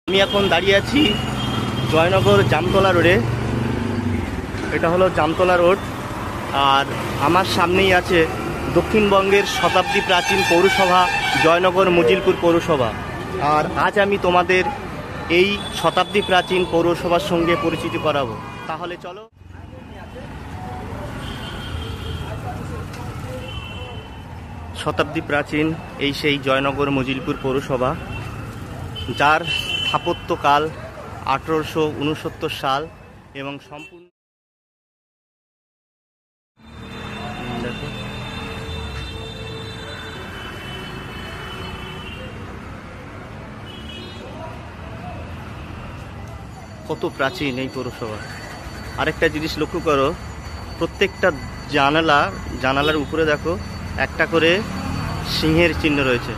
আমি এখন দাঁড়িয়ে আছি জয়নগর জামতলা রোডে। এটা হলো জামতলা রোড, আর আমার সামনেই আছে দক্ষিণবঙ্গের শতাব্দী প্রাচীন পৌরসভা জয়নগর মজিলপুর পৌরসভা। আর আজ আমি তোমাদের এই শতাব্দী প্রাচীন পৌরসভার সঙ্গে পরিচিতি করাবো। তাহলে চলো। শতাব্দী প্রাচীন এই সেই জয়নগর মজিলপুর পৌরসভা, যার স্থাপত্যকাল 1869 সাল এবং সম্পূর্ণ কত প্রাচীন এই পৌরসভা। আরেকটা জিনিস লক্ষ্য করো, প্রত্যেকটা জানালার উপরে দেখো একটা করে সিংহের চিহ্ন রয়েছে।